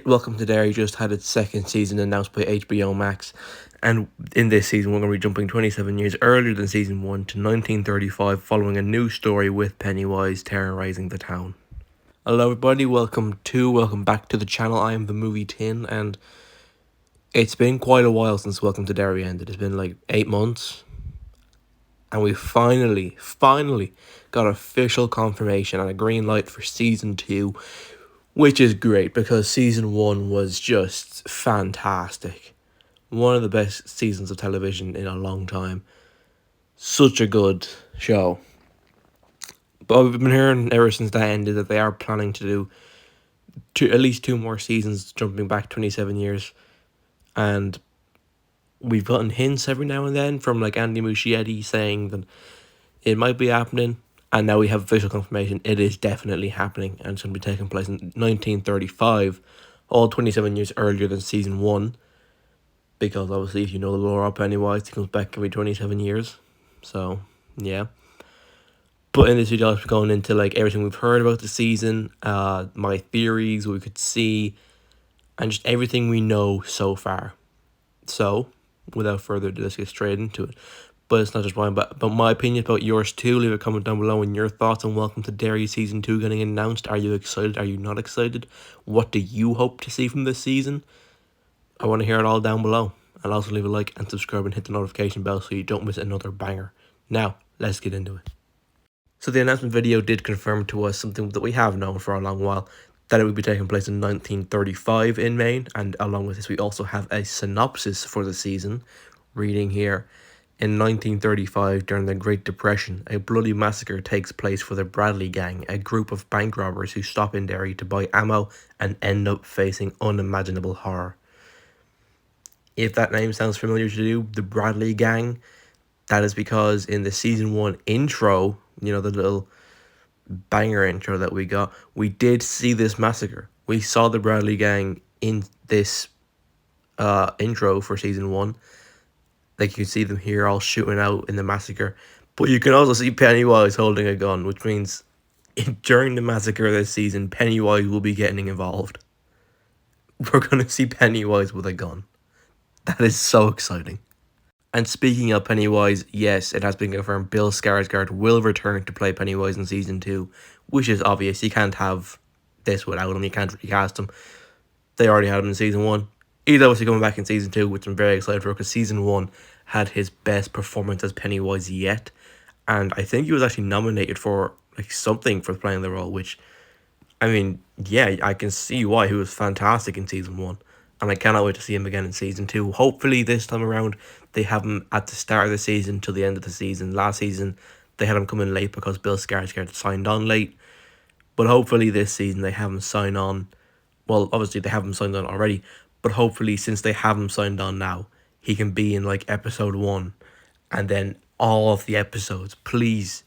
Welcome to Derry just had its second season announced by HBO Max, and in this season we're going to be jumping 27 years earlier than season 1 to 1935, following a new story with Pennywise terrorizing the town. Hello everybody, welcome back to the channel. I am the Movie Tin, and it's been quite a while since Welcome to Derry ended. It's been like 8 months, and we finally got official confirmation and a green light for season 2, which is great because season 1 was just fantastic. One of the best seasons of television in a long time. Such a good show. But we've been hearing ever since that ended that they are planning to do at least 2 more seasons, jumping back 27 years. And we've gotten hints every now and then from like Andy Muschietti saying that it might be happening. And now we have official confirmation it is definitely happening, and it's going to be taking place in 1935, all 27 years earlier than season 1. Because obviously, if you know the lore of Pennywise, he comes back every 27 years. So, yeah. But in this video, I'll be going into like everything we've heard about the season, my theories, what we could see, and just everything we know so far. So, without further ado, let's get straight into it. But it's not just mine, but my opinion about yours too. Leave a comment down below and your thoughts on Welcome to Derry Season 2 getting announced. Are you excited? Are you not excited? What do you hope to see from this season? I want to hear it all down below. And also leave a like and subscribe and hit the notification bell so you don't miss another banger. Now, let's get into it. So the announcement video did confirm to us something that we have known for a long while, that it would be taking place in 1935 in Maine, and along with this we also have a synopsis for the season, reading here. In 1935, during the Great Depression, a bloody massacre takes place for the Bradley Gang, a group of bank robbers who stop in Derry to buy ammo and end up facing unimaginable horror. If that name sounds familiar to you, the Bradley Gang, that is because in the season 1 intro, you know, the little banger intro that we got, we did see this massacre. We saw the Bradley Gang in this intro for season 1. Like, you can see them here all shooting out in the massacre. But you can also see Pennywise holding a gun, which means during the massacre this season, Pennywise will be getting involved. We're going to see Pennywise with a gun. That is so exciting. And speaking of Pennywise, yes, it has been confirmed Bill Skarsgård will return to play Pennywise in season 2, which is obvious. You can't have this without him. You can't recast him. They already had him in season 1. He's obviously coming back in season 2, which I'm very excited for, because season 1 had his best performance as Pennywise yet. And I think he was actually nominated for like something for playing the role, which, I mean, yeah, I can see why. He was fantastic in season 1. And I cannot wait to see him again in season 2. Hopefully this time around they have him at the start of the season till the end of the season. Last season they had him come in late because Bill Skarsgård signed on late. But hopefully this season they have him sign on. Well, obviously they have him signed on already. But hopefully, since they have him signed on now, he can be in like episode 1. And then all of the episodes. Please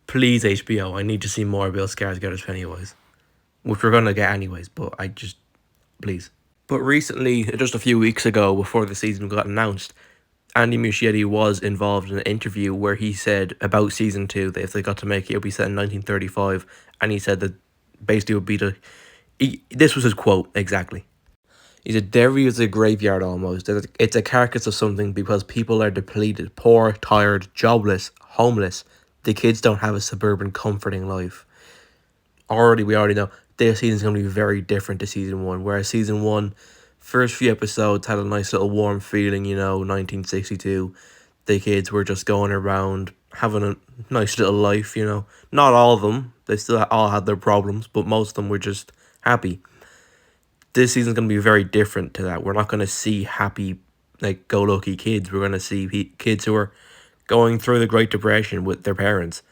HBO, I need to see more Bill Skarsgård as Pennywise. Which we're going to get anyways, but please. But recently, just a few weeks ago, before the season got announced, Andy Muschietti was involved in an interview where he said about season 2 that if they got to make it, it would be set in 1935, and he said that basically it would be this was his quote exactly. He said, "Derry is a graveyard almost. It's a carcass of something because people are depleted, poor, tired, jobless, homeless. The kids don't have a suburban comforting life." We already know this season's going to be very different to season 1, whereas season 1, first few episodes had a nice little warm feeling, you know, 1962. The kids were just going around having a nice little life, you know. Not all of them. They still all had their problems, but most of them were just happy. This season's going to be very different to that. We're not going to see happy, like, go-lucky kids. We're going to see kids who are going through the Great Depression with their parents.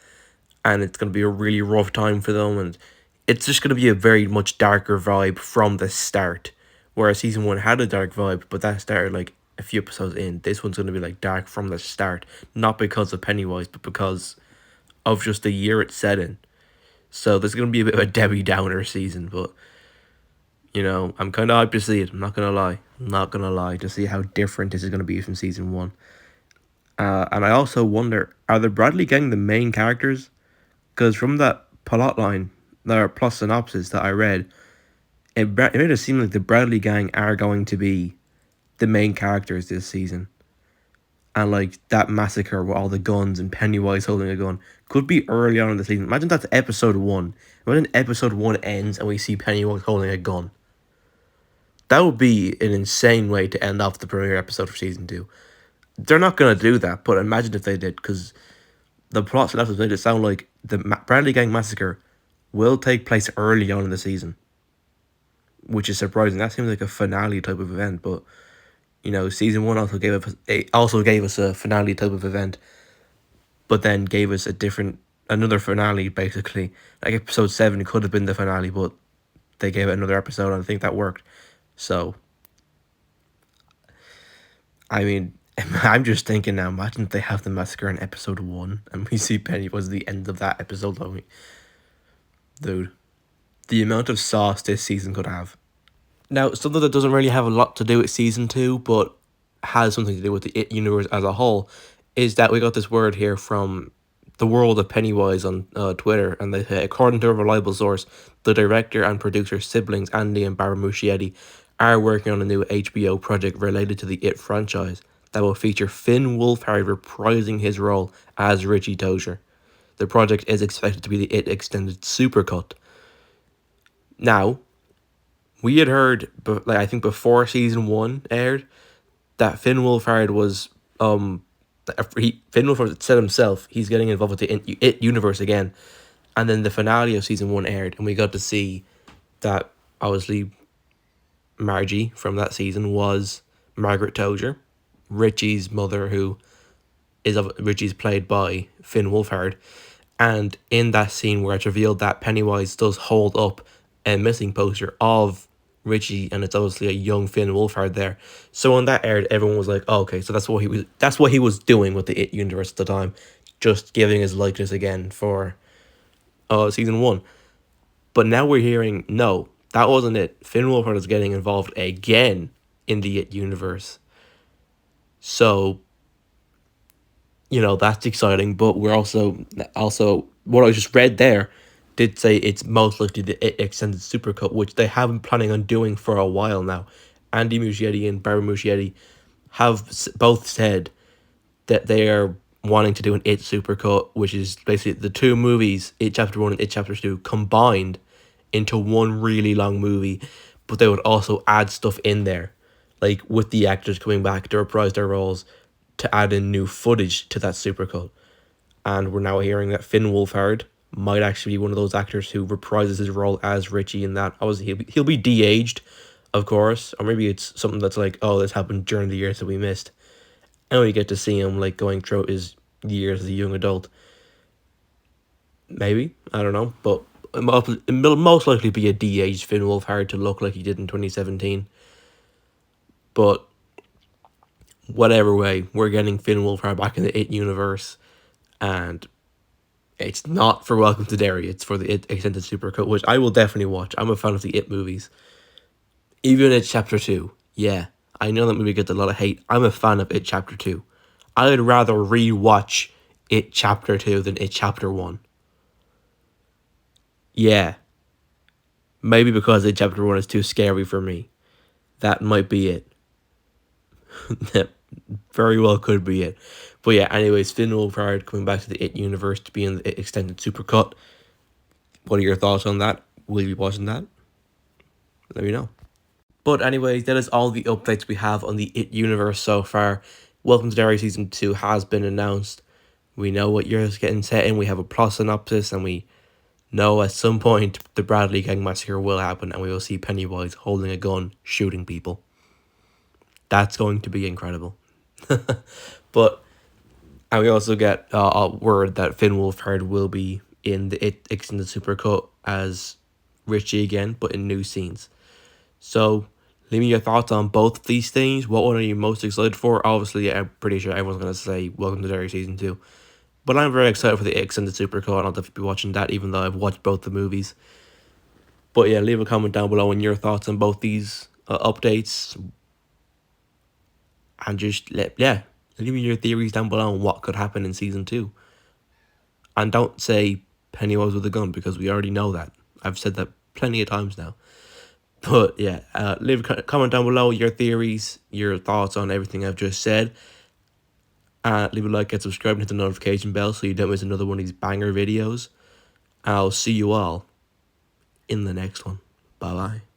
And it's going to be a really rough time for them. And it's just going to be a very much darker vibe from the start. Whereas season 1 had a dark vibe, but that started, like, a few episodes in. This one's going to be, like, dark from the start. Not because of Pennywise, but because of just the year it's set in. So there's going to be a bit of a Debbie Downer season, but, you know, I'm kind of hyped to see it. I'm not going to lie. To see how different this is going to be from season 1. And I also wonder, are the Bradley Gang the main characters? Because from that plot line, or plus synopsis that I read, it made it seem like the Bradley gang are going to be the main characters this season. And like that massacre with all the guns and Pennywise holding a gun could be early on in the season. Imagine that's episode 1. Imagine episode 1 ends and we see Pennywise holding a gun. That would be an insane way to end off the premiere episode for season 2. They're not going to do that, but imagine if they did, because the plot synopsis made it sound like the Bradley Gang massacre will take place early on in the season, which is surprising. That seems like a finale type of event, but you know, season 1 also gave us a finale type of event, but then gave us another finale basically. Like episode 7 could have been the finale, but they gave it another episode, and I think that worked. So, I mean, I'm just thinking now, imagine if they have the massacre in episode 1 and we see Pennywise at the end of that episode. Dude, the amount of sauce this season could have. Now, something that doesn't really have a lot to do with season 2, but has something to do with the It universe as a whole, is that we got this word here from the world of Pennywise on Twitter, and they say, according to a reliable source, the director and producer siblings Andy and Barbara Muschietti are working on a new HBO project related to the It franchise that will feature Finn Wolfhard reprising his role as Richie Tozier. The project is expected to be the It extended supercut. Now, we had heard, like I think before season 1 aired, that Finn Wolfhard was Finn Wolfhard said himself he's getting involved with the It universe again, and then the finale of season 1 aired, and we got to see that obviously Margie from that season was Margaret Tozier, Richie's mother, who Richie's played by Finn Wolfhard, and in that scene where it's revealed that Pennywise does hold up a missing poster of Richie, and it's obviously a young Finn Wolfhard there. So when that aired, everyone was like, oh, okay, so that's what he was doing with the It universe at the time, just giving his likeness again for season 1. But now we're hearing, no, that wasn't it. Finn Wolfhard is getting involved again in the It universe. So, you know, that's exciting, but we're also what I just read there did say it's most likely the It extended supercut, which they have been planning on doing for a while now. Andy Muschietti and Barbara Muschietti have both said that they are wanting to do an It supercut, which is basically the two movies, It Chapter 1 and It Chapter 2, combined into one really long movie, but they would also add stuff in there, like with the actors coming back to reprise their roles, to add in new footage to that supercut. And we're now hearing that Finn Wolfhard might actually be one of those actors who reprises his role as Richie in that. Obviously, he'll be de-aged, of course, or maybe it's something that's like, oh, this happened during the years that we missed, and we get to see him like going through his years as a young adult. Maybe, I don't know, but it'll most likely be a de-aged Finn Wolfhard to look like he did in 2017. But whatever way, we're getting Finn Wolfhard back in the It universe, and it's not for Welcome to Derry, it's for the It extended supercut, which I will definitely watch. I'm a fan of the It movies. Even It Chapter 2, yeah, I know that movie gets a lot of hate. I'm a fan of It Chapter 2. I would rather rewatch It Chapter 2 than It Chapter 1. Yeah. Maybe because It Chapter 1 is too scary for me. That might be it. That very well could be it. But yeah, anyways, Finn Wolfhard coming back to the It universe to be in the It extended supercut. What are your thoughts on that? Will you be watching that? Let me know. But anyways, that is all the updates we have on the It universe so far. Welcome to Derry Season 2 has been announced. We know what year is getting set in. We have a plot synopsis, and we know at some point the Bradley Gang massacre will happen, and we will see Pennywise holding a gun, shooting people. That's going to be incredible. But, and we also get a word that Finn Wolfhard will be in the It extended supercut as Richie again, but in new scenes. So, leave me your thoughts on both of these things. What one are you most excited for? Obviously, I'm pretty sure everyone's going to say Welcome to Derry Season 2. But I'm very excited for the extended supercut, and I'll definitely be watching that, even though I've watched both the movies. But yeah, leave a comment down below on your thoughts on both these updates. And just, leave me your theories down below on what could happen in Season 2. And don't say Pennywise with a gun, because we already know that. I've said that plenty of times now. But yeah, leave a comment down below your theories, your thoughts on everything I've just said. Leave a like, get subscribed, and hit the notification bell so you don't miss another one of these banger videos. And I'll see you all in the next one. Bye bye.